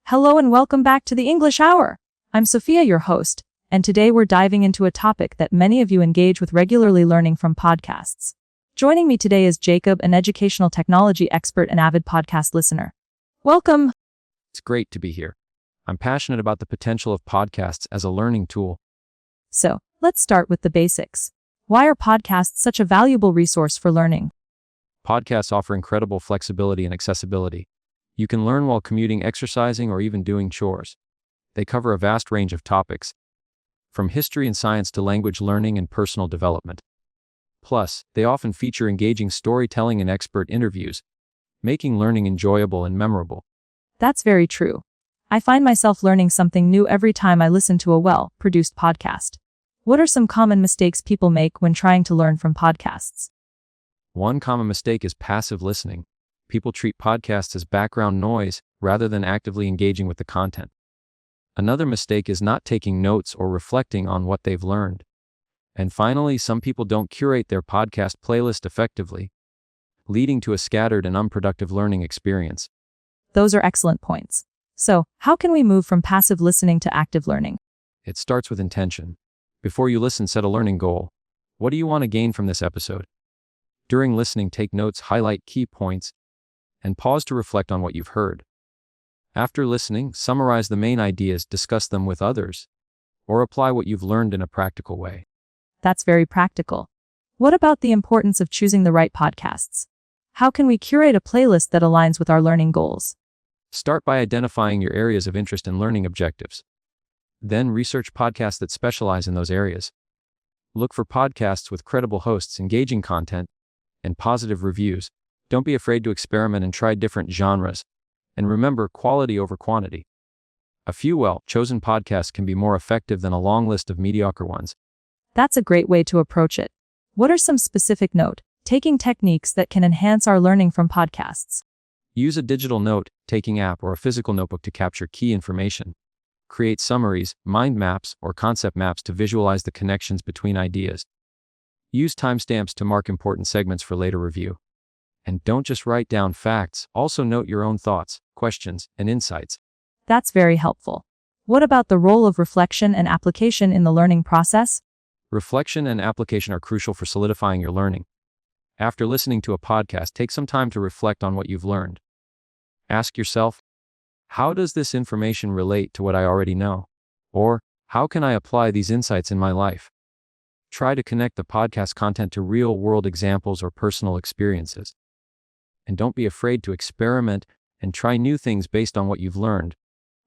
Hello and welcome back to the English Hour. I'm Sophia, your host, and today we're diving into a topic that many of you engage with regularly, learning from podcasts. Joining me today is Jacob, an educational technology expert and avid podcast listener. Welcome. It's great to be here. I'm passionate about the potential of podcasts as a learning tool. So, let's start with the basics. Why are podcasts such a valuable resource for learning? Podcasts offer incredible flexibility and accessibility. You can learn while commuting, exercising, or even doing chores. They cover a vast range of topics, from history and science to language learning and personal development. Plus, they often feature engaging storytelling and expert interviews, making learning enjoyable and memorable. That's very true. I find myself learning something new every time I listen to a well-produced podcast. What are some common mistakes people make when trying to learn from podcasts? One common mistake is passive listening. People treat podcasts as background noise rather than actively engaging with the content. Another mistake is not taking notes or reflecting on what they've learned. And finally, some people don't curate their podcast playlist effectively, leading to a scattered and unproductive learning experience. Those are excellent points. So, how can we move from passive listening to active learning? It starts with intention. Before you listen, set a learning goal. What do you want to gain from this episode? During listening, take notes, highlight key points, and pause to reflect on what you've heard. After listening, summarize the main ideas, discuss them with others, or apply what you've learned in a practical way. That's very practical. What about the importance of choosing the right podcasts? How can we curate a playlist that aligns with our learning goals? Start by identifying your areas of interest and learning objectives. Then research podcasts that specialize in those areas. Look for podcasts with credible hosts, engaging content, and positive reviews. Don't be afraid to experiment and try different genres. And remember, quality over quantity. A few well-chosen podcasts can be more effective than a long list of mediocre ones. That's a great way to approach it. What are some specific note-taking techniques that can enhance our learning from podcasts? Use a digital note-taking app or a physical notebook to capture key information. Create summaries, mind maps, or concept maps to visualize the connections between ideas. Use timestamps to mark important segments for later review. And don't just write down facts, also note your own thoughts, questions, and insights. That's very helpful. What about the role of reflection and application in the learning process? Reflection and application are crucial for solidifying your learning. After listening to a podcast, take some time to reflect on what you've learned. Ask yourself, how does this information relate to what I already know? Or, how can I apply these insights in my life? Try to connect the podcast content to real-world examples or personal experiences. And don't be afraid to experiment and try new things based on what you've learned.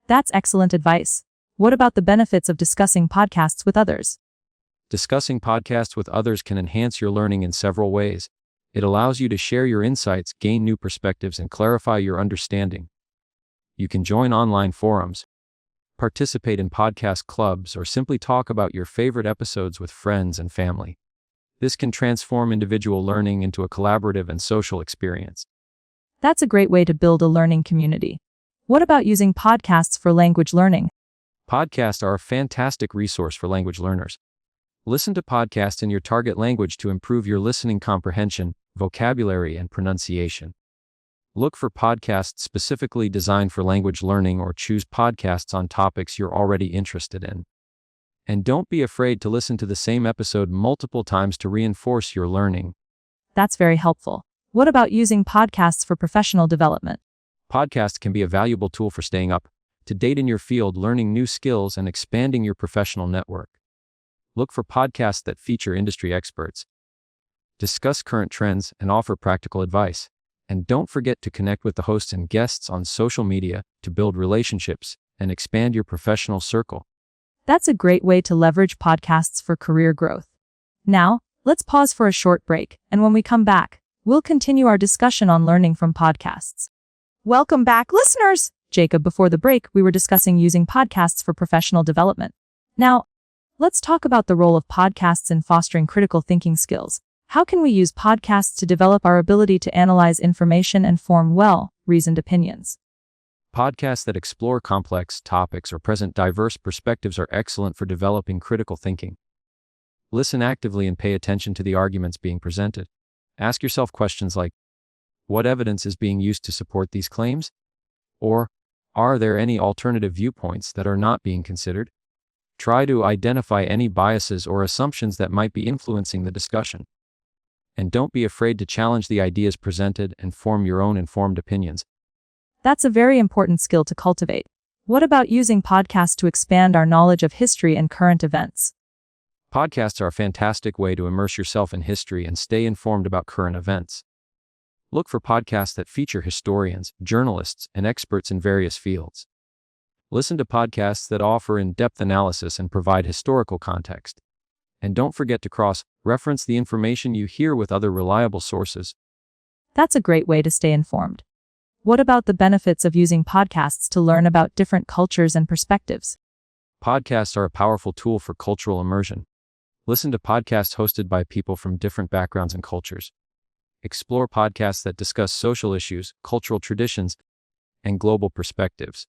That's excellent advice. What about the benefits of discussing podcasts with others? Discussing podcasts with others can enhance your learning in several ways. It allows you to share your insights, gain new perspectives, and clarify your understanding. You can join online forums, participate in podcast clubs, or simply talk about your favorite episodes with friends and family. This can transform individual learning into a collaborative and social experience. That's a great way to build a learning community. What about using podcasts for language learning? Podcasts are a fantastic resource for language learners. Listen to podcasts in your target language to improve your listening comprehension, vocabulary, and pronunciation. Look for podcasts specifically designed for language learning or choose podcasts on topics you're already interested in. And don't be afraid to listen to the same episode multiple times to reinforce your learning. That's very helpful. What about using podcasts for professional development? Podcasts can be a valuable tool for staying up to date in your field, learning new skills, and expanding your professional network. Look for podcasts that feature industry experts, discuss current trends, and offer practical advice. And don't forget to connect with the hosts and guests on social media to build relationships and expand your professional circle. That's a great way to leverage podcasts for career growth. Now, let's pause for a short break, and when we come back, we'll continue our discussion on learning from podcasts. Welcome back, listeners! Jacob, before the break, we were discussing using podcasts for professional development. Now, let's talk about the role of podcasts in fostering critical thinking skills. How can we use podcasts to develop our ability to analyze information and form well-reasoned opinions? Podcasts that explore complex topics or present diverse perspectives are excellent for developing critical thinking. Listen actively and pay attention to the arguments being presented. Ask yourself questions like, what evidence is being used to support these claims? Or, Are there any alternative viewpoints that are not being considered? Try to identify any biases or assumptions that might be influencing the discussion. And don't be afraid to challenge the ideas presented and form your own informed opinions. That's a very important skill to cultivate. What about using podcasts to expand our knowledge of history and current events? Podcasts are a fantastic way to immerse yourself in history and stay informed about current events. Look for podcasts that feature historians, journalists, and experts in various fields. Listen to podcasts that offer in-depth analysis and provide historical context. And don't forget to cross-reference the information you hear with other reliable sources. That's a great way to stay informed. What about the benefits of using podcasts to learn about different cultures and perspectives? Podcasts are a powerful tool for cultural immersion. Listen to podcasts hosted by people from different backgrounds and cultures. Explore podcasts that discuss social issues, cultural traditions, and global perspectives.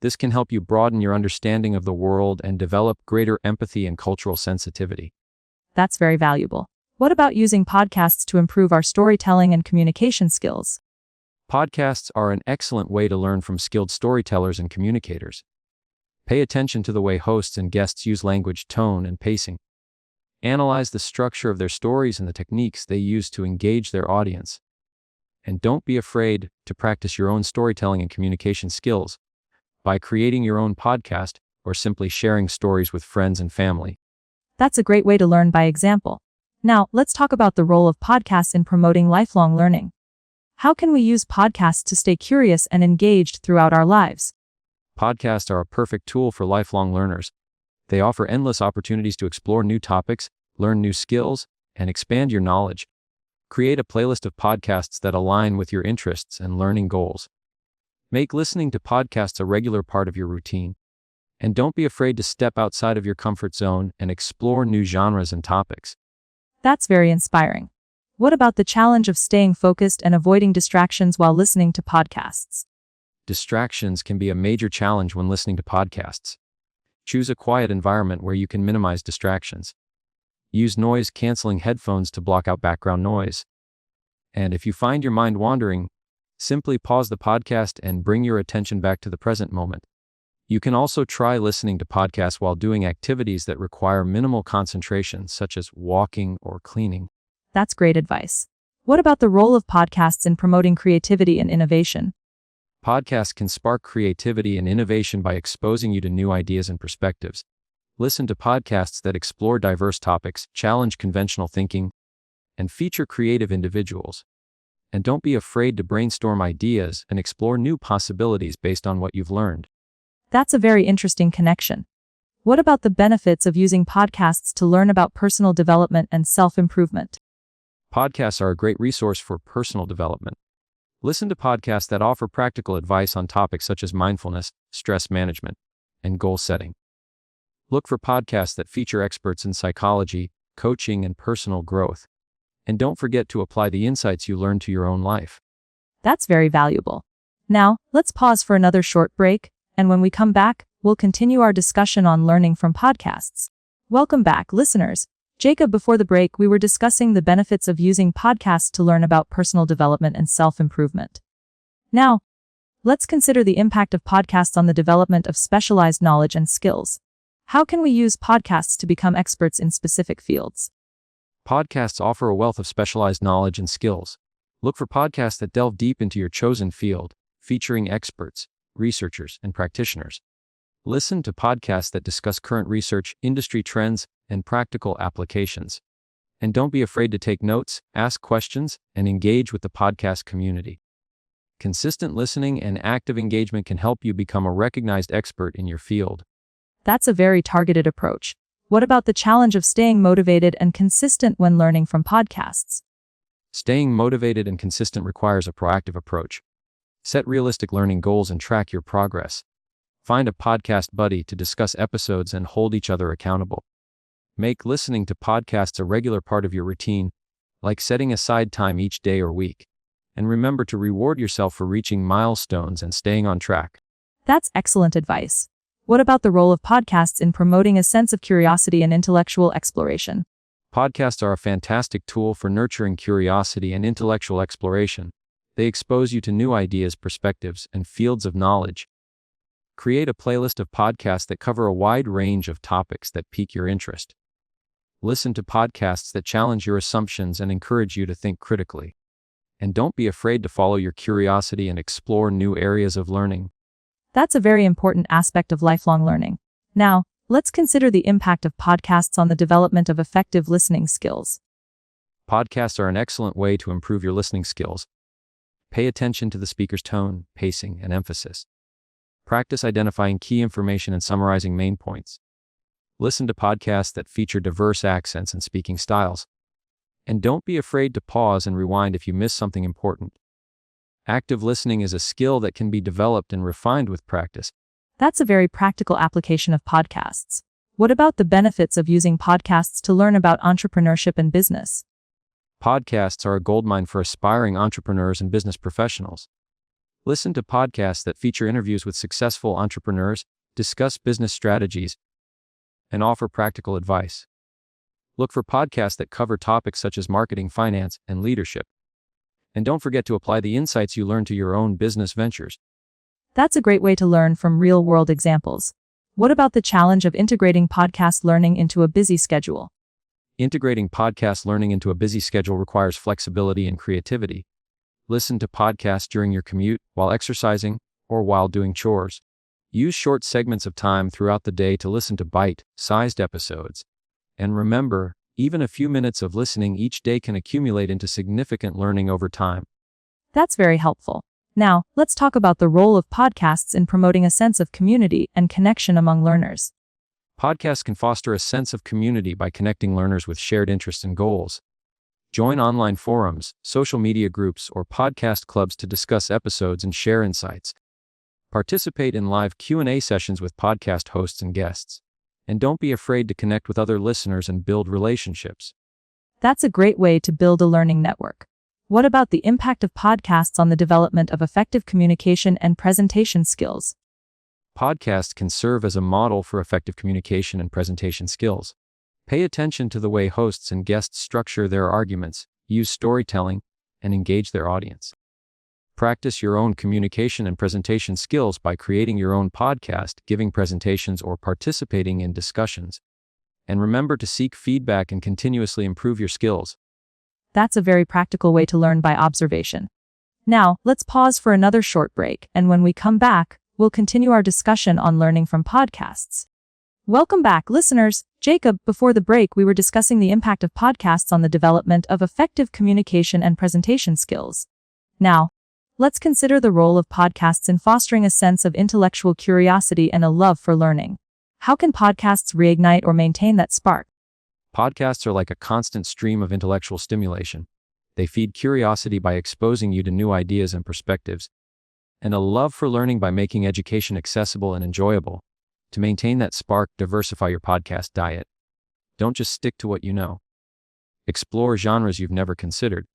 This can help you broaden your understanding of the world and develop greater empathy and cultural sensitivity. That's very valuable. What about using podcasts to improve our storytelling and communication skills? Podcasts are an excellent way to learn from skilled storytellers and communicators. Pay attention to the way hosts and guests use language, tone, and pacing. Analyze the structure of their stories and the techniques they use to engage their audience. And don't be afraid to practice your own storytelling and communication skills by creating your own podcast or simply sharing stories with friends and family. That's a great way to learn by example. Now, let's talk about the role of podcasts in promoting lifelong learning. How can we use podcasts to stay curious and engaged throughout our lives? Podcasts are a perfect tool for lifelong learners. They offer endless opportunities to explore new topics, learn new skills, and expand your knowledge. Create a playlist of podcasts that align with your interests and learning goals. Make listening to podcasts a regular part of your routine. And don't be afraid to step outside of your comfort zone and explore new genres and topics. That's very inspiring. What about the challenge of staying focused and avoiding distractions while listening to podcasts? Distractions can be a major challenge when listening to podcasts. Choose a quiet environment where you can minimize distractions. Use noise-canceling headphones to block out background noise. And if you find your mind wandering, simply pause the podcast and bring your attention back to the present moment. You can also try listening to podcasts while doing activities that require minimal concentration, such as walking or cleaning. That's great advice. What about the role of podcasts in promoting creativity and innovation? Podcasts can spark creativity and innovation by exposing you to new ideas and perspectives. Listen to podcasts that explore diverse topics, challenge conventional thinking, and feature creative individuals. And don't be afraid to brainstorm ideas and explore new possibilities based on what you've learned. That's a very interesting connection. What about the benefits of using podcasts to learn about personal development and self-improvement? Podcasts are a great resource for personal development. Listen to podcasts that offer practical advice on topics such as mindfulness, stress management, and goal setting. Look for podcasts that feature experts in psychology, coaching, and personal growth. And don't forget to apply the insights you learn to your own life. That's very valuable. Now, let's pause for another short break, and when we come back, we'll continue our discussion on learning from podcasts. Welcome back, listeners. Jacob, before the break, we were discussing the benefits of using podcasts to learn about personal development and self-improvement. Now, let's consider the impact of podcasts on the development of specialized knowledge and skills. How can we use podcasts to become experts in specific fields? Podcasts offer a wealth of specialized knowledge and skills. Look for podcasts that delve deep into your chosen field, featuring experts, researchers, and practitioners. Listen to podcasts that discuss current research, industry trends, and practical applications. And don't be afraid to take notes, ask questions, and engage with the podcast community. Consistent listening and active engagement can help you become a recognized expert in your field. That's a very targeted approach. What about the challenge of staying motivated and consistent when learning from podcasts? Staying motivated and consistent requires a proactive approach. Set realistic learning goals and track your progress. Find a podcast buddy to discuss episodes and hold each other accountable. Make listening to podcasts a regular part of your routine, like setting aside time each day or week. And remember to reward yourself for reaching milestones and staying on track. That's excellent advice. What about the role of podcasts in promoting a sense of curiosity and intellectual exploration? Podcasts are a fantastic tool for nurturing curiosity and intellectual exploration. They expose you to new ideas, perspectives, and fields of knowledge. Create a playlist of podcasts that cover a wide range of topics that pique your interest. Listen to podcasts that challenge your assumptions and encourage you to think critically. And don't be afraid to follow your curiosity and explore new areas of learning. That's a very important aspect of lifelong learning. Now, let's consider the impact of podcasts on the development of effective listening skills. Podcasts are an excellent way to improve your listening skills. Pay attention to the speaker's tone, pacing, and emphasis. Practice identifying key information and summarizing main points. Listen to podcasts that feature diverse accents and speaking styles. And don't be afraid to pause and rewind if you miss something important. Active listening is a skill that can be developed and refined with practice. That's a very practical application of podcasts. What about the benefits of using podcasts to learn about entrepreneurship and business? Podcasts are a goldmine for aspiring entrepreneurs and business professionals. Listen to podcasts that feature interviews with successful entrepreneurs, discuss business strategies, and offer practical advice. Look for podcasts that cover topics such as marketing, finance, and leadership. And don't forget to apply the insights you learn to your own business ventures. That's a great way to learn from real-world examples. What about the challenge of integrating podcast learning into a busy schedule? Integrating podcast learning into a busy schedule requires flexibility and creativity. Listen to podcasts during your commute, while exercising, or while doing chores. Use short segments of time throughout the day to listen to bite-sized episodes. And remember, even a few minutes of listening each day can accumulate into significant learning over time. That's very helpful. Now, let's talk about the role of podcasts in promoting a sense of community and connection among learners. Podcasts can foster a sense of community by connecting learners with shared interests and goals. Join online forums, social media groups, or podcast clubs to discuss episodes and share insights. Participate in live Q&A sessions with podcast hosts and guests. And don't be afraid to connect with other listeners and build relationships. That's a great way to build a learning network. What about the impact of podcasts on the development of effective communication and presentation skills? Podcasts can serve as a model for effective communication and presentation skills. Pay attention to the way hosts and guests structure their arguments, use storytelling, and engage their audience. Practice your own communication and presentation skills by creating your own podcast, giving presentations, or participating in discussions. And remember to seek feedback and continuously improve your skills. That's a very practical way to learn by observation. Now, let's pause for another short break, and when we come back, we'll continue our discussion on learning from podcasts. Welcome back, listeners. Jacob, before the break, we were discussing the impact of podcasts on the development of effective communication and presentation skills. Now, let's consider the role of podcasts in fostering a sense of intellectual curiosity and a love for learning. How can podcasts reignite or maintain that spark? Podcasts are like a constant stream of intellectual stimulation. They feed curiosity by exposing you to new ideas and perspectives, and a love for learning by making education accessible and enjoyable. To maintain that spark, diversify your podcast diet. Don't just stick to what you know. Explore genres you've never considered.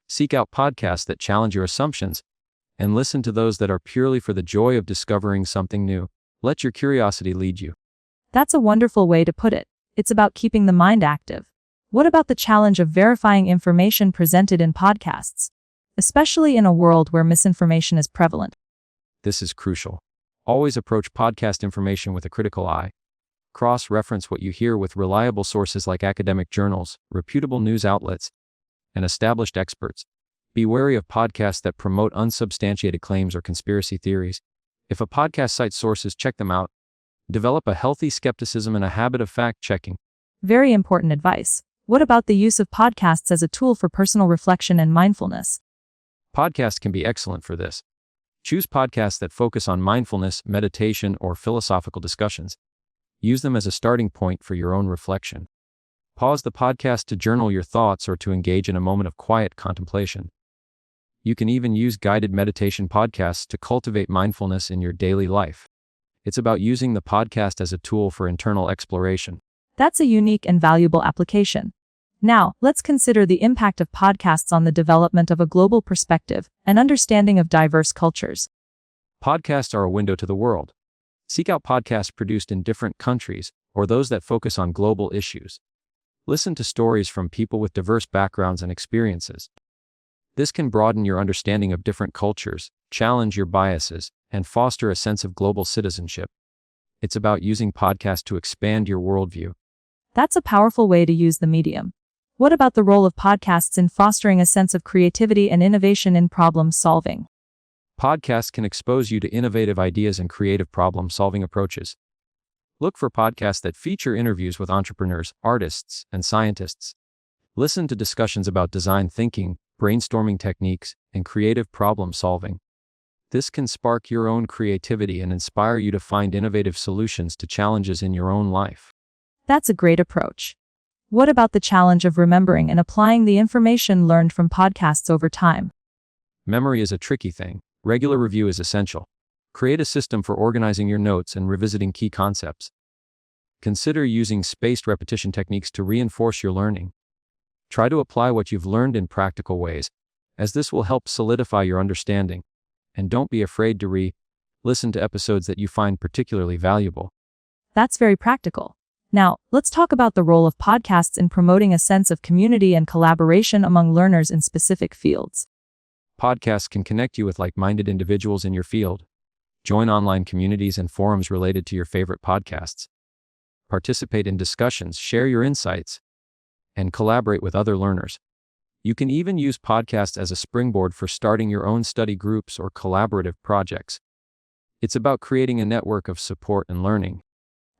Seek out podcasts that challenge your assumptions, and listen to those that are purely for the joy of discovering something new. Let your curiosity lead you. That's a wonderful way to put it. It's about keeping the mind active. What about the challenge of verifying information presented in podcasts, especially in a world where misinformation is prevalent? This is crucial. Always approach podcast information with a critical eye. Cross-reference what you hear with reliable sources like academic journals, reputable news outlets, and established experts. Be wary of podcasts that promote unsubstantiated claims or conspiracy theories. If a podcast cites sources, check them out. Develop a healthy skepticism and a habit of fact-checking. Very important advice. What about the use of podcasts as a tool for personal reflection and mindfulness? Podcasts can be excellent for this. Choose podcasts that focus on mindfulness, meditation, or philosophical discussions. Use them as a starting point for your own reflection. Pause the podcast to journal your thoughts or to engage in a moment of quiet contemplation. You can even use guided meditation podcasts to cultivate mindfulness in your daily life. It's about using the podcast as a tool for internal exploration. That's a unique and valuable application. Now, let's consider the impact of podcasts on the development of a global perspective and understanding of diverse cultures. Podcasts are a window to the world. Seek out podcasts produced in different countries or those that focus on global issues. Listen to stories from people with diverse backgrounds and experiences. This can broaden your understanding of different cultures, challenge your biases, and foster a sense of global citizenship. It's about using podcasts to expand your worldview. That's a powerful way to use the medium. What about the role of podcasts in fostering a sense of creativity and innovation in problem solving? Podcasts can expose you to innovative ideas and creative problem-solving approaches. Look for podcasts that feature interviews with entrepreneurs, artists, and scientists. Listen to discussions about design thinking, brainstorming techniques, and creative problem-solving. This can spark your own creativity and inspire you to find innovative solutions to challenges in your own life. That's a great approach. What about the challenge of remembering and applying the information learned from podcasts over time? Memory is a tricky thing. Regular review is essential. Create a system for organizing your notes and revisiting key concepts. Consider using spaced repetition techniques to reinforce your learning. Try to apply what you've learned in practical ways, as this will help solidify your understanding. And don't be afraid to listen to episodes that you find particularly valuable. That's very practical. Now, let's talk about the role of podcasts in promoting a sense of community and collaboration among learners in specific fields. Podcasts can connect you with like-minded individuals in your field. Join online communities and forums related to your favorite podcasts. Participate in discussions, share your insights, and collaborate with other learners. You can even use podcasts as a springboard for starting your own study groups or collaborative projects. It's about creating a network of support and learning.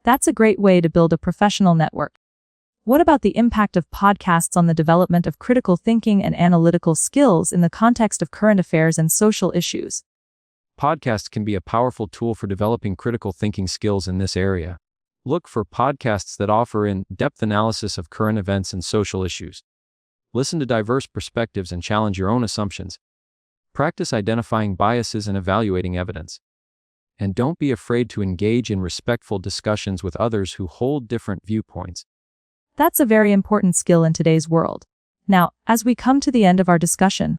That's a great way to build a professional network. What about the impact of podcasts on the development of critical thinking and analytical skills in the context of current affairs and social issues? Podcasts can be a powerful tool for developing critical thinking skills in this area. Look for podcasts that offer in-depth analysis of current events and social issues. Listen to diverse perspectives and challenge your own assumptions. Practice identifying biases and evaluating evidence. And don't be afraid to engage in respectful discussions with others who hold different viewpoints. That's a very important skill in today's world. Now, as we come to the end of our discussion,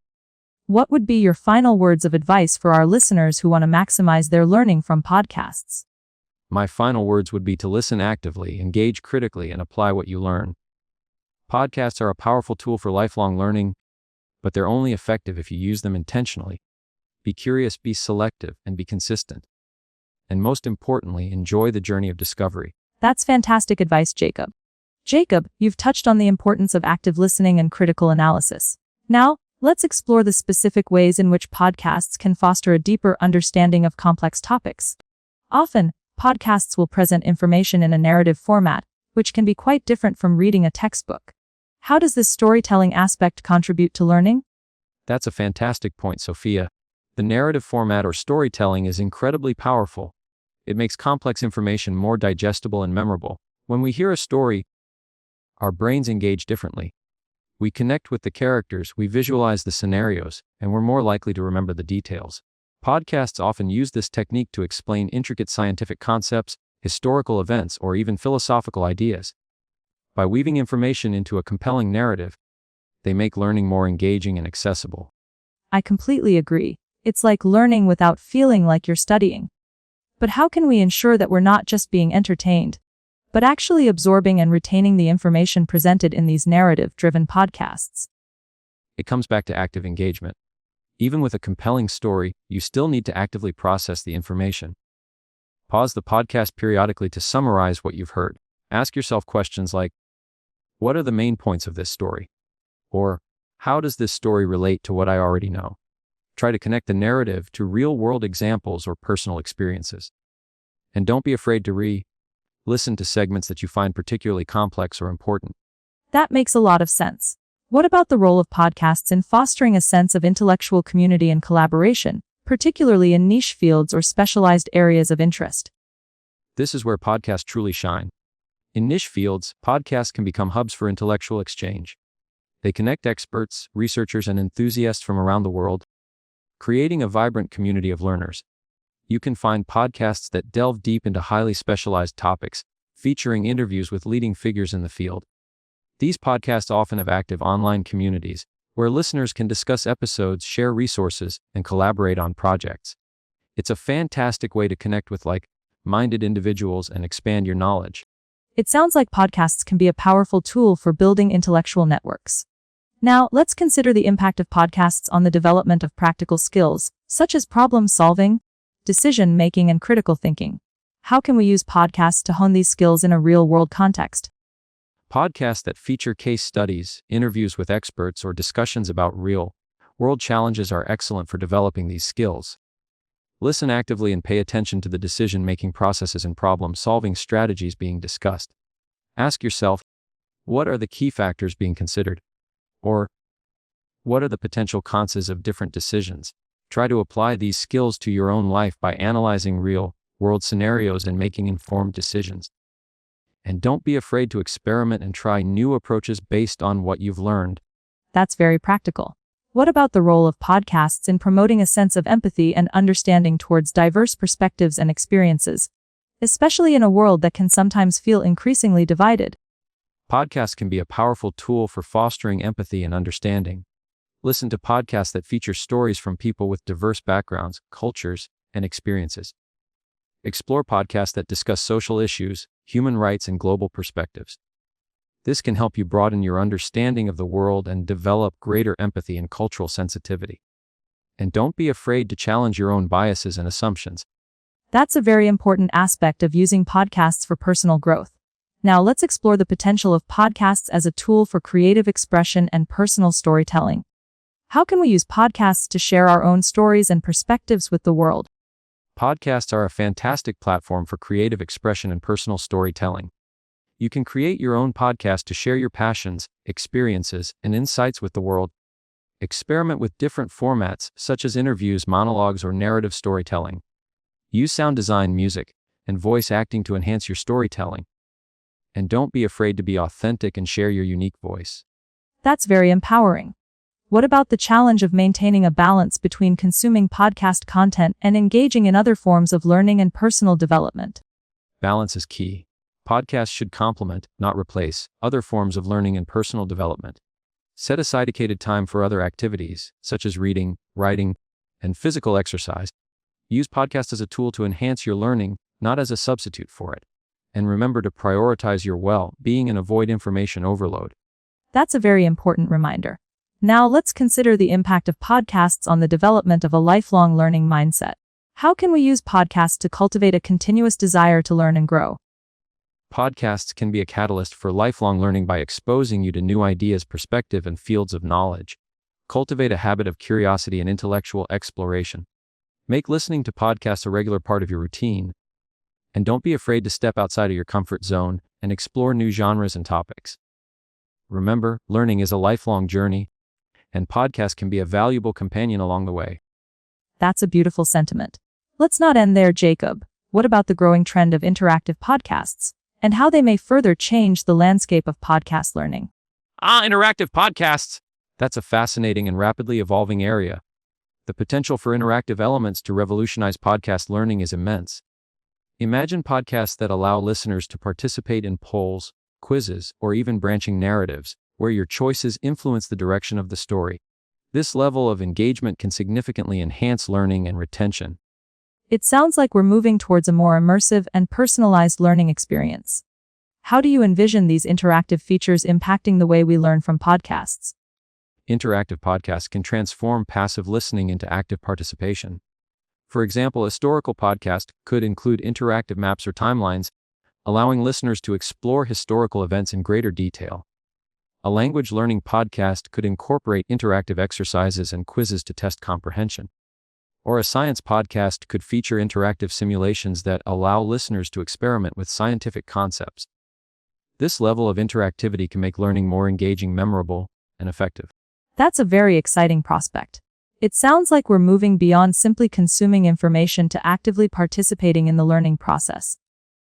what would be your final words of advice for our listeners who want to maximize their learning from podcasts? My final words would be to listen actively, engage critically, and apply what you learn. Podcasts are a powerful tool for lifelong learning, but they're only effective if you use them intentionally. Be curious, be selective, and be consistent. And most importantly, enjoy the journey of discovery. That's fantastic advice, Jacob. Jacob, you've touched on the importance of active listening and critical analysis. Now, let's explore the specific ways in which podcasts can foster a deeper understanding of complex topics. Often, podcasts will present information in a narrative format, which can be quite different from reading a textbook. How does this storytelling aspect contribute to learning? That's a fantastic point, Sophia. The narrative format or storytelling is incredibly powerful. It makes complex information more digestible and memorable. When we hear a story, our brains engage differently. We connect with the characters, we visualize the scenarios, and we're more likely to remember the details. Podcasts often use this technique to explain intricate scientific concepts, historical events, or even philosophical ideas. By weaving information into a compelling narrative, they make learning more engaging and accessible. I completely agree. It's like learning without feeling like you're studying. But how can we ensure that we're not just being entertained, but actually absorbing and retaining the information presented in these narrative-driven podcasts? It comes back to active engagement. Even with a compelling story, you still need to actively process the information. Pause the podcast periodically to summarize what you've heard. Ask yourself questions like, what are the main points of this story? Or, how does this story relate to what I already know? Try to connect the narrative to real-world examples or personal experiences. And don't be afraid to listen to segments that you find particularly complex or important. That makes a lot of sense. What about the role of podcasts in fostering a sense of intellectual community and collaboration, particularly in niche fields or specialized areas of interest? This is where podcasts truly shine. In niche fields, podcasts can become hubs for intellectual exchange. They connect experts, researchers, and enthusiasts from around the world, creating a vibrant community of learners. You can find podcasts that delve deep into highly specialized topics, featuring interviews with leading figures in the field. These podcasts often have active online communities, where listeners can discuss episodes, share resources, and collaborate on projects. It's a fantastic way to connect with like-minded individuals and expand your knowledge. It sounds like podcasts can be a powerful tool for building intellectual networks. Now, let's consider the impact of podcasts on the development of practical skills, such as problem solving, decision making, and critical thinking. How can we use podcasts to hone these skills in a real-world context? Podcasts that feature case studies, interviews with experts, or discussions about real-world challenges are excellent for developing these skills. Listen actively and pay attention to the decision-making processes and problem-solving strategies being discussed. Ask yourself, what are the key factors being considered? Or, what are the potential consequences of different decisions? Try to apply these skills to your own life by analyzing real-world scenarios and making informed decisions. And don't be afraid to experiment and try new approaches based on what you've learned. That's very practical. What about the role of podcasts in promoting a sense of empathy and understanding towards diverse perspectives and experiences, especially in a world that can sometimes feel increasingly divided? Podcasts can be a powerful tool for fostering empathy and understanding. Listen to podcasts that feature stories from people with diverse backgrounds, cultures, and experiences. Explore podcasts that discuss social issues, human rights, and global perspectives. This can help you broaden your understanding of the world and develop greater empathy and cultural sensitivity. And don't be afraid to challenge your own biases and assumptions. That's a very important aspect of using podcasts for personal growth. Now let's explore the potential of podcasts as a tool for creative expression and personal storytelling. How can we use podcasts to share our own stories and perspectives with the world? Podcasts are a fantastic platform for creative expression and personal storytelling. You can create your own podcast to share your passions, experiences, and insights with the world. Experiment with different formats, such as interviews, monologues, or narrative storytelling. Use sound design, music, and voice acting to enhance your storytelling. And don't be afraid to be authentic and share your unique voice. That's very empowering. What about the challenge of maintaining a balance between consuming podcast content and engaging in other forms of learning and personal development? Balance is key. Podcasts should complement, not replace, other forms of learning and personal development. Set aside dedicated time for other activities, such as reading, writing, and physical exercise. Use podcasts as a tool to enhance your learning, not as a substitute for it. And remember to prioritize your well-being and avoid information overload. That's a very important reminder. Now let's consider the impact of podcasts on the development of a lifelong learning mindset. How can we use podcasts to cultivate a continuous desire to learn and grow? Podcasts can be a catalyst for lifelong learning by exposing you to new ideas, perspective, and fields of knowledge. Cultivate a habit of curiosity and intellectual exploration. Make listening to podcasts a regular part of your routine. And don't be afraid to step outside of your comfort zone and explore new genres and topics. Remember, learning is a lifelong journey, and podcasts can be a valuable companion along the way. That's a beautiful sentiment. Let's not end there, Jacob. What about the growing trend of interactive podcasts, and how they may further change the landscape of podcast learning? Interactive podcasts! That's a fascinating and rapidly evolving area. The potential for interactive elements to revolutionize podcast learning is immense. Imagine podcasts that allow listeners to participate in polls, quizzes, or even branching narratives, where your choices influence the direction of the story. This level of engagement can significantly enhance learning and retention. It sounds like we're moving towards a more immersive and personalized learning experience. How do you envision these interactive features impacting the way we learn from podcasts? Interactive podcasts can transform passive listening into active participation. For example, a historical podcast could include interactive maps or timelines, allowing listeners to explore historical events in greater detail. A language learning podcast could incorporate interactive exercises and quizzes to test comprehension. Or a science podcast could feature interactive simulations that allow listeners to experiment with scientific concepts. This level of interactivity can make learning more engaging, memorable, and effective. That's a very exciting prospect. It sounds like we're moving beyond simply consuming information to actively participating in the learning process.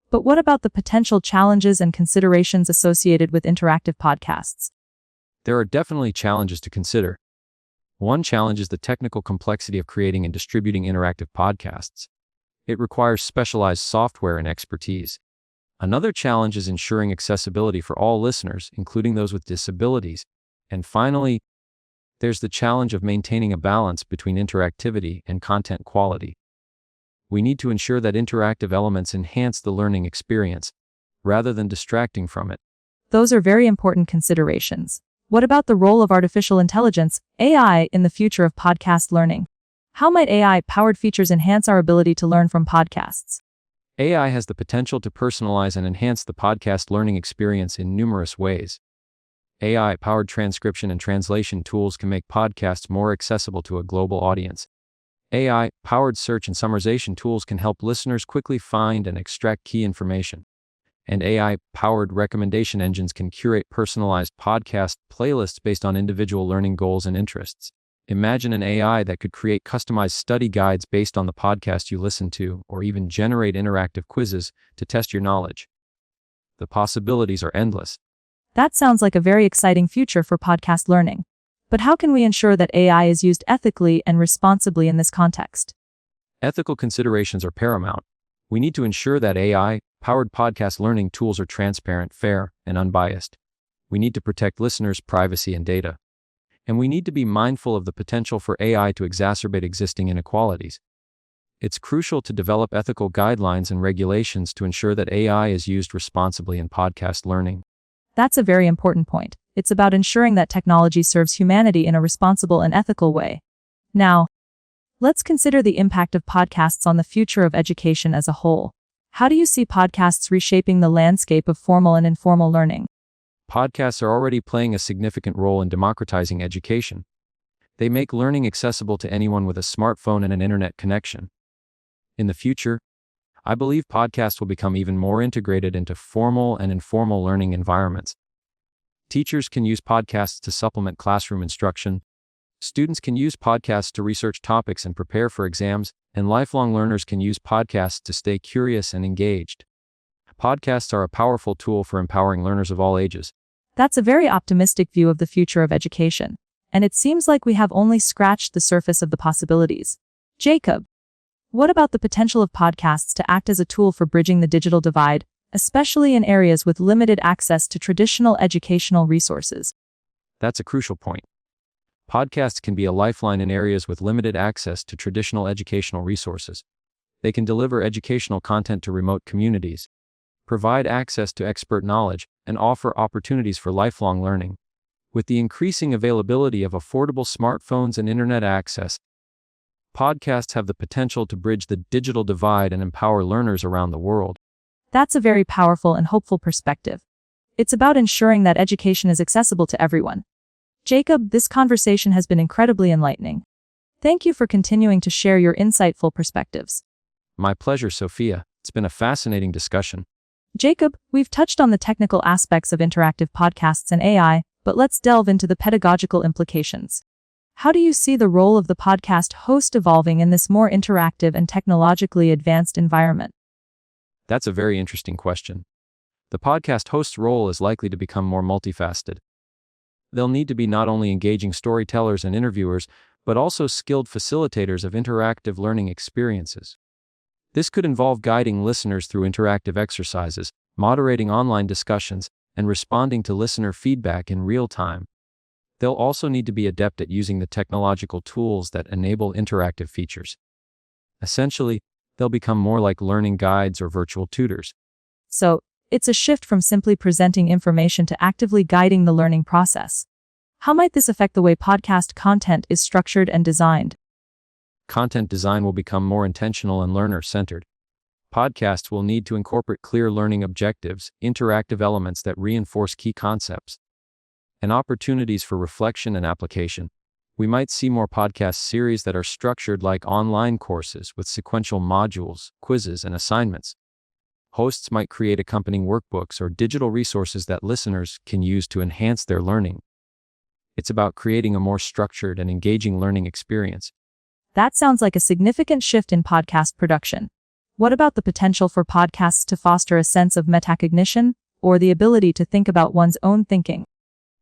But what about the potential challenges and considerations associated with interactive podcasts? There are definitely challenges to consider. One challenge is the technical complexity of creating and distributing interactive podcasts. It requires specialized software and expertise. Another challenge is ensuring accessibility for all listeners, including those with disabilities. And finally, there's the challenge of maintaining a balance between interactivity and content quality. We need to ensure that interactive elements enhance the learning experience, rather than distracting from it. Those are very important considerations. What about the role of artificial intelligence, AI, in the future of podcast learning? How might AI-powered features enhance our ability to learn from podcasts? AI has the potential to personalize and enhance the podcast learning experience in numerous ways. AI-powered transcription and translation tools can make podcasts more accessible to a global audience. AI-powered search and summarization tools can help listeners quickly find and extract key information. And AI-powered recommendation engines can curate personalized podcast playlists based on individual learning goals and interests. Imagine an AI that could create customized study guides based on the podcast you listen to, or even generate interactive quizzes to test your knowledge. The possibilities are endless. That sounds like a very exciting future for podcast learning. But how can we ensure that AI is used ethically and responsibly in this context? Ethical considerations are paramount. We need to ensure that AI-powered podcast learning tools are transparent, fair, and unbiased. We need to protect listeners' privacy and data. And we need to be mindful of the potential for AI to exacerbate existing inequalities. It's crucial to develop ethical guidelines and regulations to ensure that AI is used responsibly in podcast learning. That's a very important point. It's about ensuring that technology serves humanity in a responsible and ethical way. Now, let's consider the impact of podcasts on the future of education as a whole. How do you see podcasts reshaping the landscape of formal and informal learning? Podcasts are already playing a significant role in democratizing education. They make learning accessible to anyone with a smartphone and an internet connection. In the future, I believe podcasts will become even more integrated into formal and informal learning environments. Teachers can use podcasts to supplement classroom instruction. Students can use podcasts to research topics and prepare for exams, and lifelong learners can use podcasts to stay curious and engaged. Podcasts are a powerful tool for empowering learners of all ages. That's a very optimistic view of the future of education, and it seems like we have only scratched the surface of the possibilities. Jacob, what about the potential of podcasts to act as a tool for bridging the digital divide, especially in areas with limited access to traditional educational resources? That's a crucial point. Podcasts can be a lifeline in areas with limited access to traditional educational resources. They can deliver educational content to remote communities, provide access to expert knowledge, and offer opportunities for lifelong learning. With the increasing availability of affordable smartphones and internet access, podcasts have the potential to bridge the digital divide and empower learners around the world. That's a very powerful and hopeful perspective. It's about ensuring that education is accessible to everyone. Jacob, this conversation has been incredibly enlightening. Thank you for continuing to share your insightful perspectives. My pleasure, Sophia. It's been a fascinating discussion. Jacob, we've touched on the technical aspects of interactive podcasts and AI, but let's delve into the pedagogical implications. How do you see the role of the podcast host evolving in this more interactive and technologically advanced environment? That's a very interesting question. The podcast host's role is likely to become more multifaceted. They'll need to be not only engaging storytellers and interviewers, but also skilled facilitators of interactive learning experiences. This could involve guiding listeners through interactive exercises, moderating online discussions, and responding to listener feedback in real time. They'll also need to be adept at using the technological tools that enable interactive features. Essentially, they'll become more like learning guides or virtual tutors. So, it's a shift from simply presenting information to actively guiding the learning process. How might this affect the way podcast content is structured and designed? Content design will become more intentional and learner-centered. Podcasts will need to incorporate clear learning objectives, interactive elements that reinforce key concepts, and opportunities for reflection and application. We might see more podcast series that are structured like online courses with sequential modules, quizzes, and assignments. Hosts might create accompanying workbooks or digital resources that listeners can use to enhance their learning. It's about creating a more structured and engaging learning experience. That sounds like a significant shift in podcast production. What about the potential for podcasts to foster a sense of metacognition, or the ability to think about one's own thinking?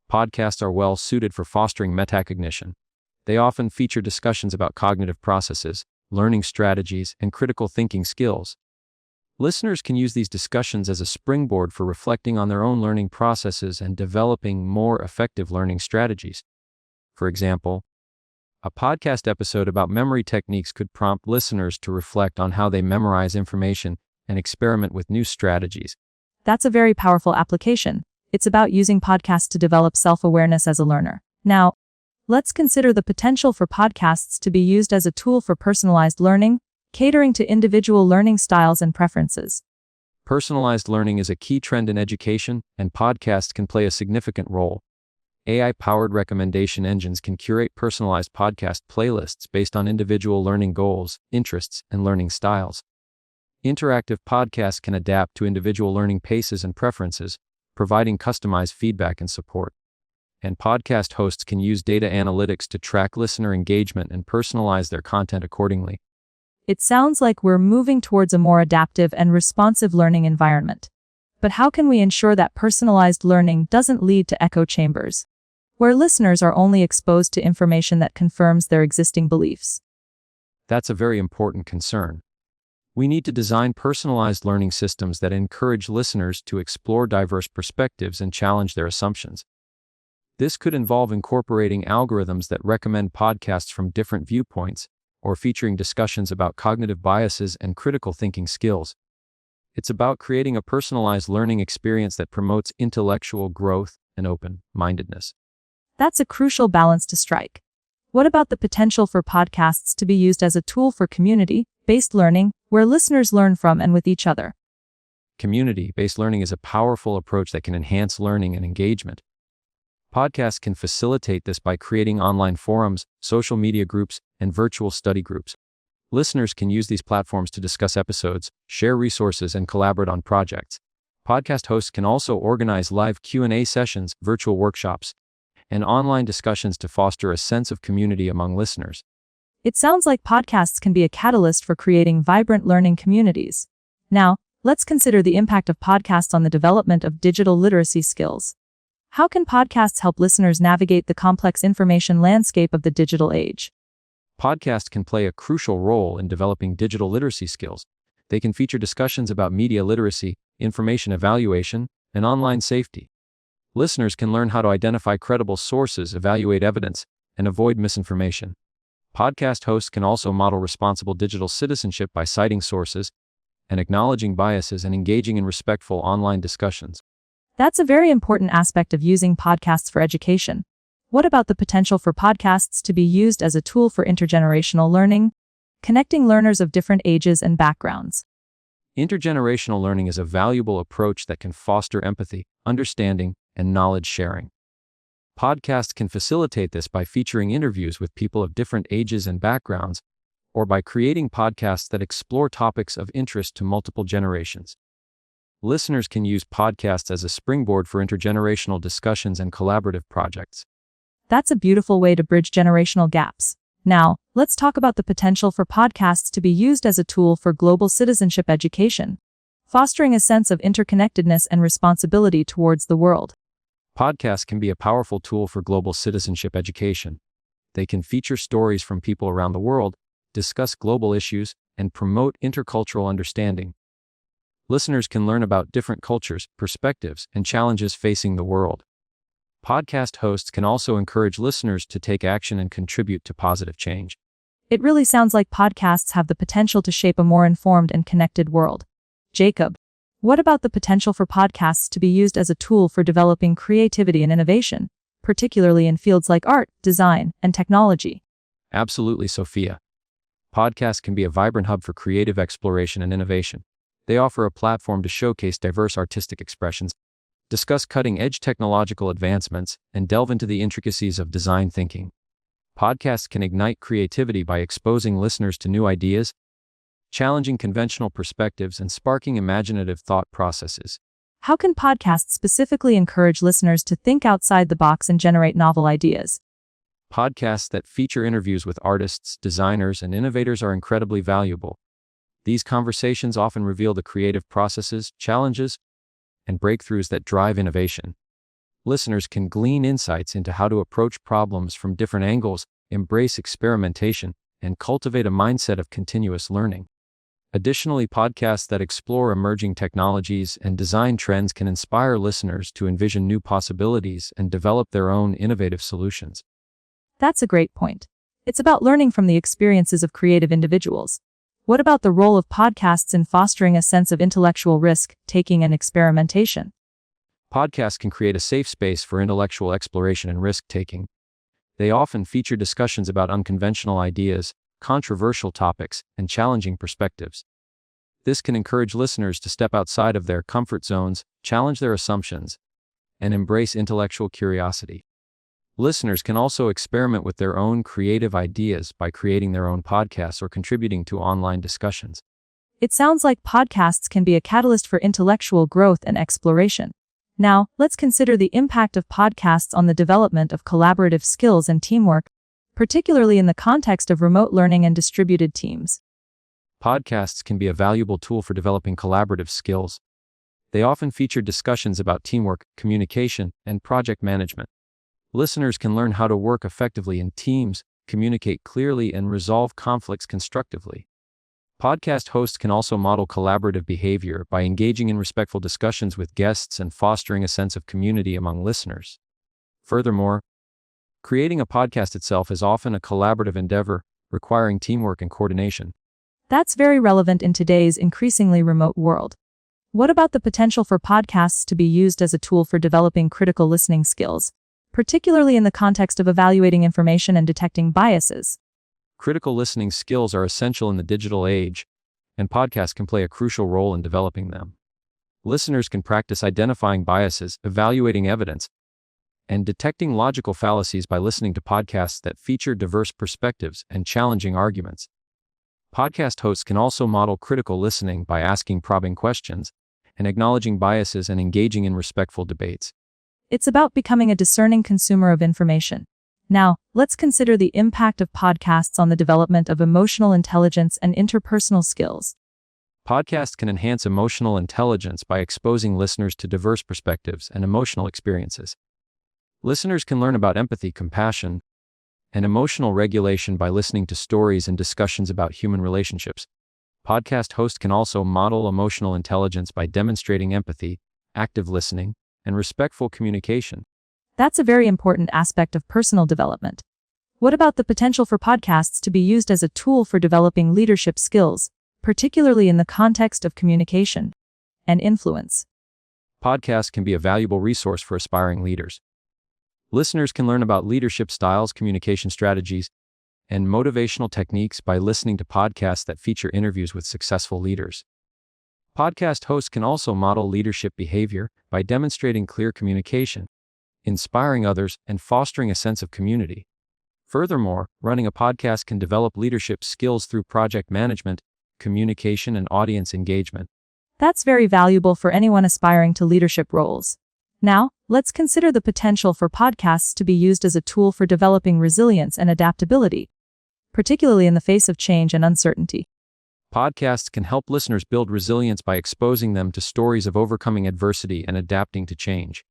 Podcasts are well suited for fostering metacognition. They often feature discussions about cognitive processes, learning strategies, and critical thinking skills. Listeners can use these discussions as a springboard for reflecting on their own learning processes and developing more effective learning strategies. For example, a podcast episode about memory techniques could prompt listeners to reflect on how they memorize information and experiment with new strategies. That's a very powerful application. It's about using podcasts to develop self-awareness as a learner. Now, let's consider the potential for podcasts to be used as a tool for personalized learning, catering to individual learning styles and preferences. Personalized learning is a key trend in education, and podcasts can play a significant role. AI-powered recommendation engines can curate personalized podcast playlists based on individual learning goals, interests, and learning styles. Interactive podcasts can adapt to individual learning paces and preferences, providing customized feedback and support. And podcast hosts can use data analytics to track listener engagement and personalize their content accordingly. It sounds like we're moving towards a more adaptive and responsive learning environment. But how can we ensure that personalized learning doesn't lead to echo chambers, where listeners are only exposed to information that confirms their existing beliefs? That's a very important concern. We need to design personalized learning systems that encourage listeners to explore diverse perspectives and challenge their assumptions. This could involve incorporating algorithms that recommend podcasts from different viewpoints, or featuring discussions about cognitive biases and critical thinking skills. It's about creating a personalized learning experience that promotes intellectual growth and open-mindedness. That's a crucial balance to strike. What about the potential for podcasts to be used as a tool for community-based learning, where listeners learn from and with each other? Community-based learning is a powerful approach that can enhance learning and engagement. Podcasts can facilitate this by creating online forums, social media groups, and virtual study groups. Listeners can use these platforms to discuss episodes, share resources, and collaborate on projects. Podcast hosts can also organize live Q&A sessions, virtual workshops, and online discussions to foster a sense of community among listeners. It sounds like podcasts can be a catalyst for creating vibrant learning communities. Now, let's consider the impact of podcasts on the development of digital literacy skills. How can podcasts help listeners navigate the complex information landscape of the digital age? Podcasts can play a crucial role in developing digital literacy skills. They can feature discussions about media literacy, information evaluation, and online safety. Listeners can learn how to identify credible sources, evaluate evidence, and avoid misinformation. Podcast hosts can also model responsible digital citizenship by citing sources and acknowledging biases and engaging in respectful online discussions. That's a very important aspect of using podcasts for education. What about the potential for podcasts to be used as a tool for intergenerational learning, connecting learners of different ages and backgrounds? Intergenerational learning is a valuable approach that can foster empathy, understanding, and knowledge sharing. Podcasts can facilitate this by featuring interviews with people of different ages and backgrounds, or by creating podcasts that explore topics of interest to multiple generations. Listeners can use podcasts as a springboard for intergenerational discussions and collaborative projects. That's a beautiful way to bridge generational gaps. Now, let's talk about the potential for podcasts to be used as a tool for global citizenship education, fostering a sense of interconnectedness and responsibility towards the world. Podcasts can be a powerful tool for global citizenship education. They can feature stories from people around the world, discuss global issues, and promote intercultural understanding. Listeners can learn about different cultures, perspectives, and challenges facing the world. Podcast hosts can also encourage listeners to take action and contribute to positive change. It really sounds like podcasts have the potential to shape a more informed and connected world. Jacob, what about the potential for podcasts to be used as a tool for developing creativity and innovation, particularly in fields like art, design, and technology? Absolutely, Sophia. Podcasts can be a vibrant hub for creative exploration and innovation. They offer a platform to showcase diverse artistic expressions, discuss cutting-edge technological advancements, and delve into the intricacies of design thinking. Podcasts can ignite creativity by exposing listeners to new ideas, challenging conventional perspectives, and sparking imaginative thought processes. How can podcasts specifically encourage listeners to think outside the box and generate novel ideas? Podcasts that feature interviews with artists, designers, and innovators are incredibly valuable. These conversations often reveal the creative processes, challenges, and breakthroughs that drive innovation. Listeners can glean insights into how to approach problems from different angles, embrace experimentation, and cultivate a mindset of continuous learning. Additionally, podcasts that explore emerging technologies and design trends can inspire listeners to envision new possibilities and develop their own innovative solutions. That's a great point. It's about learning from the experiences of creative individuals. What about the role of podcasts in fostering a sense of intellectual risk-taking and experimentation? Podcasts can create a safe space for intellectual exploration and risk-taking. They often feature discussions about unconventional ideas, controversial topics, and challenging perspectives. This can encourage listeners to step outside of their comfort zones, challenge their assumptions, and embrace intellectual curiosity. Listeners can also experiment with their own creative ideas by creating their own podcasts or contributing to online discussions. It sounds like podcasts can be a catalyst for intellectual growth and exploration. Now, let's consider the impact of podcasts on the development of collaborative skills and teamwork, particularly in the context of remote learning and distributed teams. Podcasts can be a valuable tool for developing collaborative skills. They often feature discussions about teamwork, communication, and project management. Listeners can learn how to work effectively in teams, communicate clearly, and resolve conflicts constructively. Podcast hosts can also model collaborative behavior by engaging in respectful discussions with guests and fostering a sense of community among listeners. Furthermore, creating a podcast itself is often a collaborative endeavor, requiring teamwork and coordination. That's very relevant in today's increasingly remote world. What about the potential for podcasts to be used as a tool for developing critical listening skills, particularly in the context of evaluating information and detecting biases? Critical listening skills are essential in the digital age, and podcasts can play a crucial role in developing them. Listeners can practice identifying biases, evaluating evidence, and detecting logical fallacies by listening to podcasts that feature diverse perspectives and challenging arguments. Podcast hosts can also model critical listening by asking probing questions and acknowledging biases and engaging in respectful debates. It's about becoming a discerning consumer of information. Now, let's consider the impact of podcasts on the development of emotional intelligence and interpersonal skills. Podcasts can enhance emotional intelligence by exposing listeners to diverse perspectives and emotional experiences. Listeners can learn about empathy, compassion, and emotional regulation by listening to stories and discussions about human relationships. Podcast hosts can also model emotional intelligence by demonstrating empathy, active listening, and respectful communication. That's a very important aspect of personal development. What about the potential for podcasts to be used as a tool for developing leadership skills, particularly in the context of communication and influence? Podcasts can be a valuable resource for aspiring leaders. Listeners can learn about leadership styles, communication strategies, and motivational techniques by listening to podcasts that feature interviews with successful leaders. Podcast hosts can also model leadership behavior by demonstrating clear communication, inspiring others, and fostering a sense of community. Furthermore, running a podcast can develop leadership skills through project management, communication, and audience engagement. That's very valuable for anyone aspiring to leadership roles. Now, let's consider the potential for podcasts to be used as a tool for developing resilience and adaptability, particularly in the face of change and uncertainty. Podcasts can help listeners build resilience by exposing them to stories of overcoming adversity and adapting to change.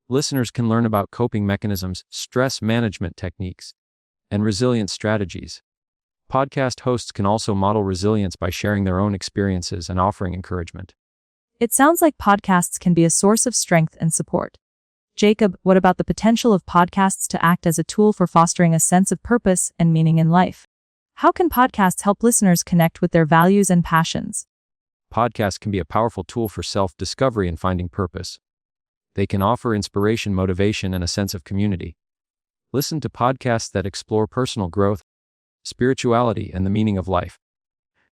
Listeners can learn about coping mechanisms, stress management techniques, and resilience strategies. Podcast hosts can also model resilience by sharing their own experiences and offering encouragement. It sounds like podcasts can be a source of strength and support. Jacob, what about the potential of podcasts to act as a tool for fostering a sense of purpose and meaning in life? How can podcasts help listeners connect with their values and passions? Podcasts can be a powerful tool for self-discovery and finding purpose. They can offer inspiration, motivation, and a sense of community. Listen to podcasts that explore personal growth, spirituality, and the meaning of life.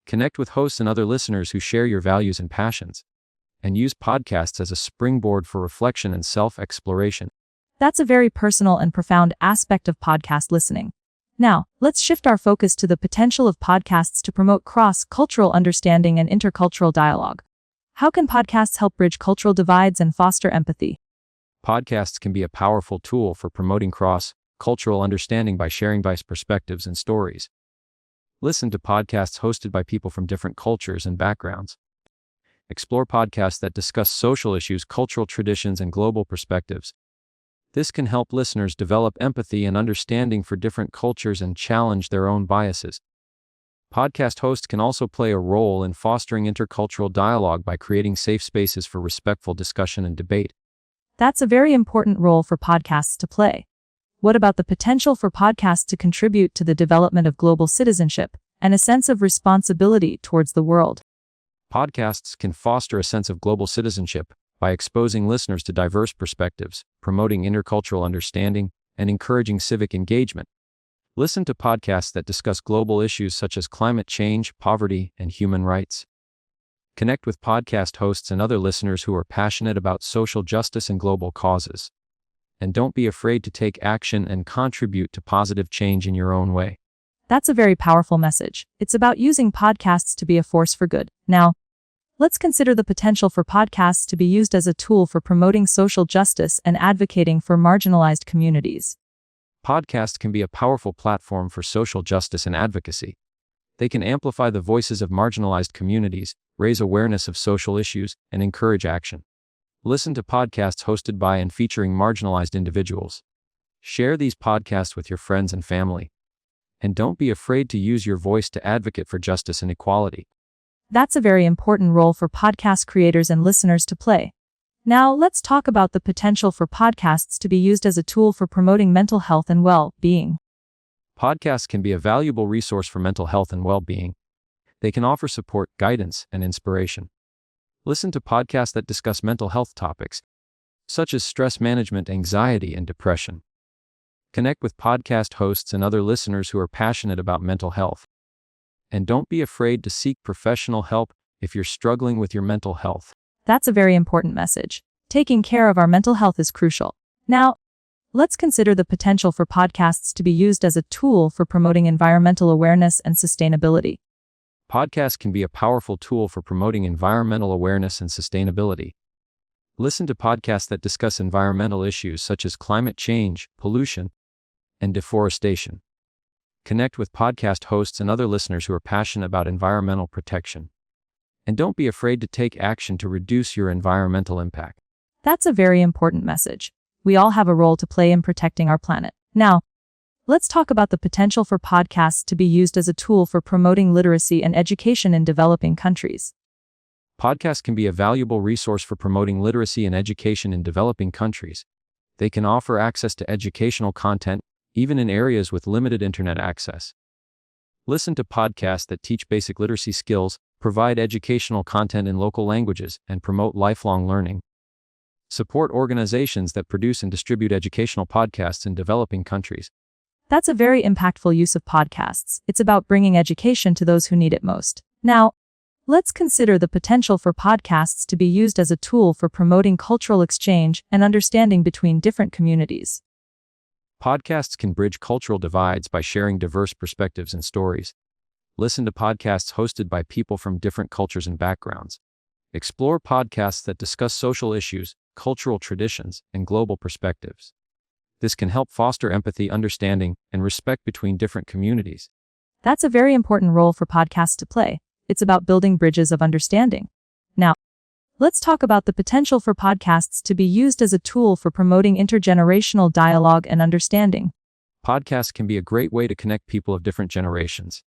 Connect with hosts and other listeners who share your values and passions, and use podcasts as a springboard for reflection and self-exploration. That's a very personal and profound aspect of podcast listening. Now, let's shift our focus to the potential of podcasts to promote cross-cultural understanding and intercultural dialogue. How can podcasts help bridge cultural divides and foster empathy? Podcasts can be a powerful tool for promoting cross-cultural understanding by sharing diverse perspectives and stories. Listen to podcasts hosted by people from different cultures and backgrounds. Explore podcasts that discuss social issues, cultural traditions, and global perspectives. This can help listeners develop empathy and understanding for different cultures and challenge their own biases. Podcast hosts can also play a role in fostering intercultural dialogue by creating safe spaces for respectful discussion and debate. That's a very important role for podcasts to play. What about the potential for podcasts to contribute to the development of global citizenship and a sense of responsibility towards the world? Podcasts can foster a sense of global citizenship by exposing listeners to diverse perspectives, promoting intercultural understanding, and encouraging civic engagement. Listen to podcasts that discuss global issues such as climate change, poverty, and human rights. Connect with podcast hosts and other listeners who are passionate about social justice and global causes. And don't be afraid to take action and contribute to positive change in your own way. That's a very powerful message. It's about using podcasts to be a force for good. Now, let's consider the potential for podcasts to be used as a tool for promoting social justice and advocating for marginalized communities. Podcasts can be a powerful platform for social justice and advocacy. They can amplify the voices of marginalized communities, raise awareness of social issues, and encourage action. Listen to podcasts hosted by and featuring marginalized individuals. Share these podcasts with your friends and family. And don't be afraid to use your voice to advocate for justice and equality. That's a very important role for podcast creators and listeners to play. Now, let's talk about the potential for podcasts to be used as a tool for promoting mental health and well-being. Podcasts can be a valuable resource for mental health and well-being. They can offer support, guidance, and inspiration. Listen to podcasts that discuss mental health topics, such as stress management, anxiety, and depression. Connect with podcast hosts and other listeners who are passionate about mental health. And don't be afraid to seek professional help if you're struggling with your mental health. That's a very important message. Taking care of our mental health is crucial. Now, let's consider the potential for podcasts to be used as a tool for promoting environmental awareness and sustainability. Podcasts can be a powerful tool for promoting environmental awareness and sustainability. Listen to podcasts that discuss environmental issues such as climate change, pollution, and deforestation. Connect with podcast hosts and other listeners who are passionate about environmental protection. And don't be afraid to take action to reduce your environmental impact. That's a very important message. We all have a role to play in protecting our planet. Now, let's talk about the potential for podcasts to be used as a tool for promoting literacy and education in developing countries. Podcasts can be a valuable resource for promoting literacy and education in developing countries. They can offer access to educational content, even in areas with limited internet access. Listen to podcasts that teach basic literacy skills, provide educational content in local languages, and promote lifelong learning. Support organizations that produce and distribute educational podcasts in developing countries. That's a very impactful use of podcasts. It's about bringing education to those who need it most. Now, let's consider the potential for podcasts to be used as a tool for promoting cultural exchange and understanding between different communities. Podcasts can bridge cultural divides by sharing diverse perspectives and stories. Listen to podcasts hosted by people from different cultures and backgrounds. Explore podcasts that discuss social issues, cultural traditions, and global perspectives. This can help foster empathy, understanding, and respect between different communities. That's a very important role for podcasts to play. It's about building bridges of understanding. Now, let's talk about the potential for podcasts to be used as a tool for promoting intergenerational dialogue and understanding. Podcasts can be a great way to connect people of different generations.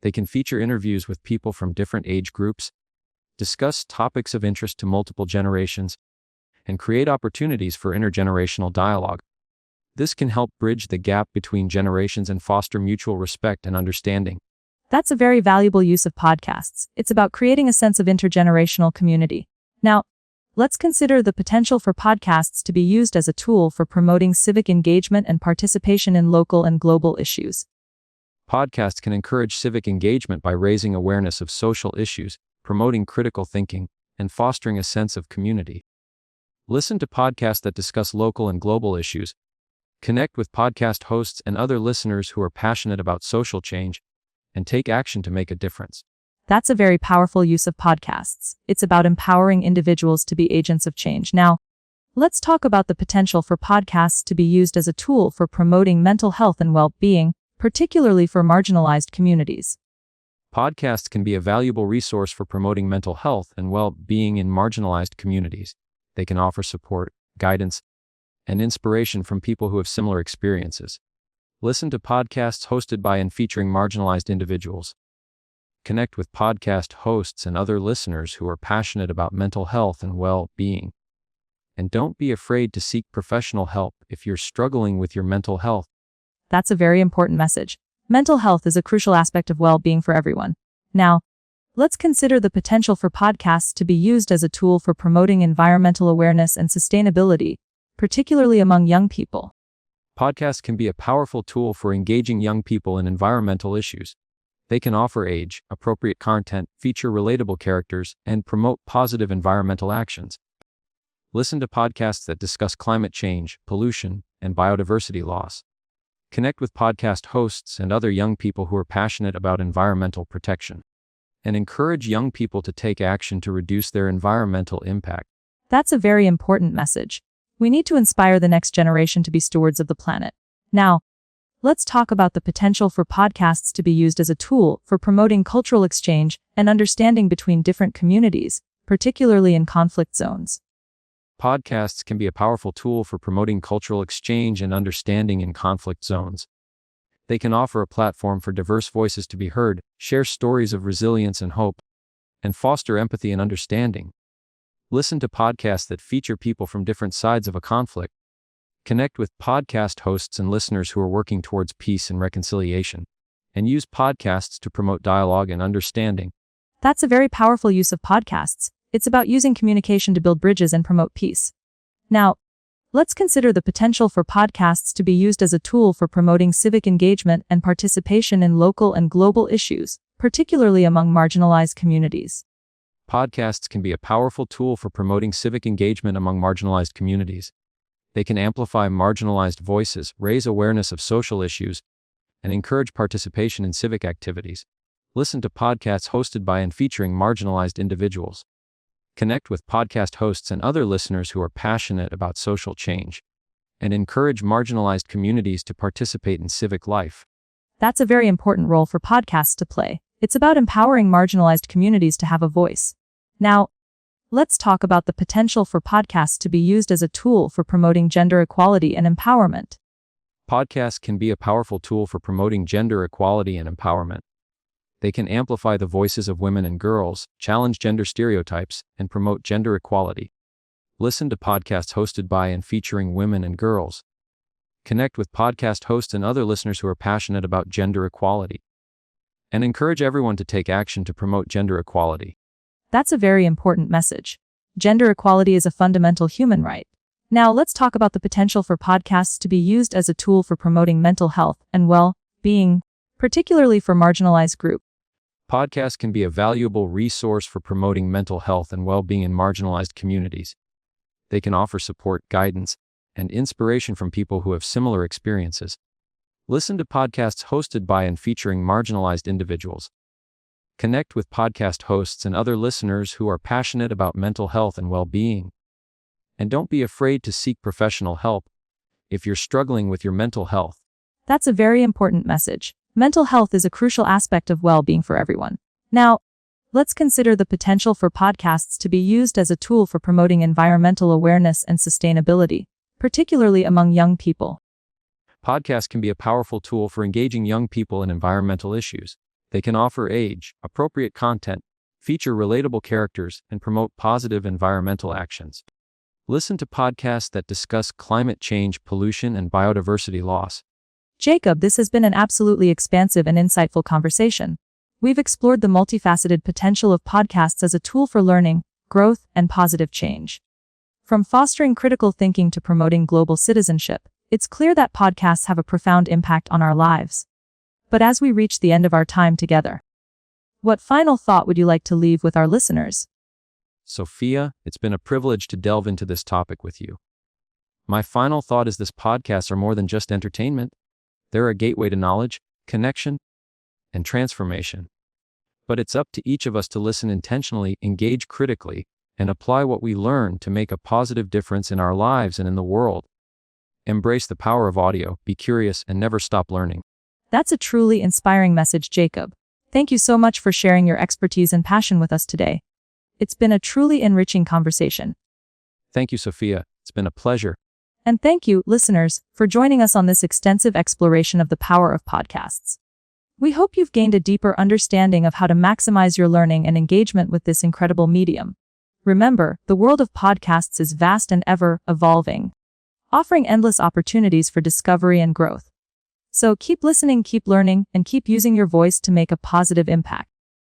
They can feature interviews with people from different age groups, discuss topics of interest to multiple generations, and create opportunities for intergenerational dialogue. This can help bridge the gap between generations and foster mutual respect and understanding. That's a very valuable use of podcasts. It's about creating a sense of intergenerational community. Now, let's consider the potential for podcasts to be used as a tool for promoting civic engagement and participation in local and global issues. Podcasts can encourage civic engagement by raising awareness of social issues, promoting critical thinking, and fostering a sense of community. Listen to podcasts that discuss local and global issues. Connect with podcast hosts and other listeners who are passionate about social change, and take action to make a difference. That's a very powerful use of podcasts. It's about empowering individuals to be agents of change. Now, let's talk about the potential for podcasts to be used as a tool for promoting mental health and well-being, particularly for marginalized communities. Podcasts can be a valuable resource for promoting mental health and well-being in marginalized communities. They can offer support, guidance, and inspiration from people who have similar experiences. Listen to podcasts hosted by and featuring marginalized individuals. Connect with podcast hosts and other listeners who are passionate about mental health and well-being. And don't be afraid to seek professional help if you're struggling with your mental health. That's a very important message. Mental health is a crucial aspect of well-being for everyone. Now, let's consider the potential for podcasts to be used as a tool for promoting environmental awareness and sustainability, particularly among young people. Podcasts can be a powerful tool for engaging young people in environmental issues. They can offer age-appropriate content, feature relatable characters, and promote positive environmental actions. Listen to podcasts that discuss climate change, pollution, and biodiversity loss. Connect with podcast hosts and other young people who are passionate about environmental protection. And encourage young people to take action to reduce their environmental impact. That's a very important message. We need to inspire the next generation to be stewards of the planet. Now, let's talk about the potential for podcasts to be used as a tool for promoting cultural exchange and understanding between different communities, particularly in conflict zones. Podcasts can be a powerful tool for promoting cultural exchange and understanding in conflict zones. They can offer a platform for diverse voices to be heard, share stories of resilience and hope, and foster empathy and understanding. Listen to podcasts that feature people from different sides of a conflict. Connect with podcast hosts and listeners who are working towards peace and reconciliation. And use podcasts to promote dialogue and understanding. That's a very powerful use of podcasts. It's about using communication to build bridges and promote peace. Now, let's consider the potential for podcasts to be used as a tool for promoting civic engagement and participation in local and global issues, particularly among marginalized communities. Podcasts can be a powerful tool for promoting civic engagement among marginalized communities. They can amplify marginalized voices, raise awareness of social issues, and encourage participation in civic activities. Listen to podcasts hosted by and featuring marginalized individuals. Connect with podcast hosts and other listeners who are passionate about social change, and encourage marginalized communities to participate in civic life. That's a very important role for podcasts to play. It's about empowering marginalized communities to have a voice. Now, let's talk about the potential for podcasts to be used as a tool for promoting gender equality and empowerment. Podcasts can be a powerful tool for promoting gender equality and empowerment. They can amplify the voices of women and girls, challenge gender stereotypes, and promote gender equality. Listen to podcasts hosted by and featuring women and girls. Connect with podcast hosts and other listeners who are passionate about gender equality. And encourage everyone to take action to promote gender equality. That's a very important message. Gender equality is a fundamental human right. Now let's talk about the potential for podcasts to be used as a tool for promoting mental health and well-being, particularly for marginalized groups. Podcasts can be a valuable resource for promoting mental health and well-being in marginalized communities. They can offer support, guidance, and inspiration from people who have similar experiences. Listen to podcasts hosted by and featuring marginalized individuals. Connect with podcast hosts and other listeners who are passionate about mental health and well-being. And don't be afraid to seek professional help if you're struggling with your mental health. That's a very important message. Mental health is a crucial aspect of well-being for everyone. Now, let's consider the potential for podcasts to be used as a tool for promoting environmental awareness and sustainability, particularly among young people. Podcasts can be a powerful tool for engaging young people in environmental issues. They can offer age-appropriate content, feature relatable characters, and promote positive environmental actions. Listen to podcasts that discuss climate change, pollution, and biodiversity loss. Jacob, this has been an absolutely expansive and insightful conversation. We've explored the multifaceted potential of podcasts as a tool for learning, growth, and positive change. From fostering critical thinking to promoting global citizenship, it's clear that podcasts have a profound impact on our lives. But as we reach the end of our time together, what final thought would you like to leave with our listeners? Sophia, it's been a privilege to delve into this topic with you. My final thought is this: podcasts are more than just entertainment. They're a gateway to knowledge, connection, and transformation. But it's up to each of us to listen intentionally, engage critically, and apply what we learn to make a positive difference in our lives and in the world. Embrace the power of audio, be curious, and never stop learning. That's a truly inspiring message, Jacob. Thank you so much for sharing your expertise and passion with us today. It's been a truly enriching conversation. Thank you, Sophia. It's been a pleasure. And thank you, listeners, for joining us on this extensive exploration of the power of podcasts. We hope you've gained a deeper understanding of how to maximize your learning and engagement with this incredible medium. Remember, the world of podcasts is vast and ever evolving, offering endless opportunities for discovery and growth. So keep listening, keep learning, and keep using your voice to make a positive impact.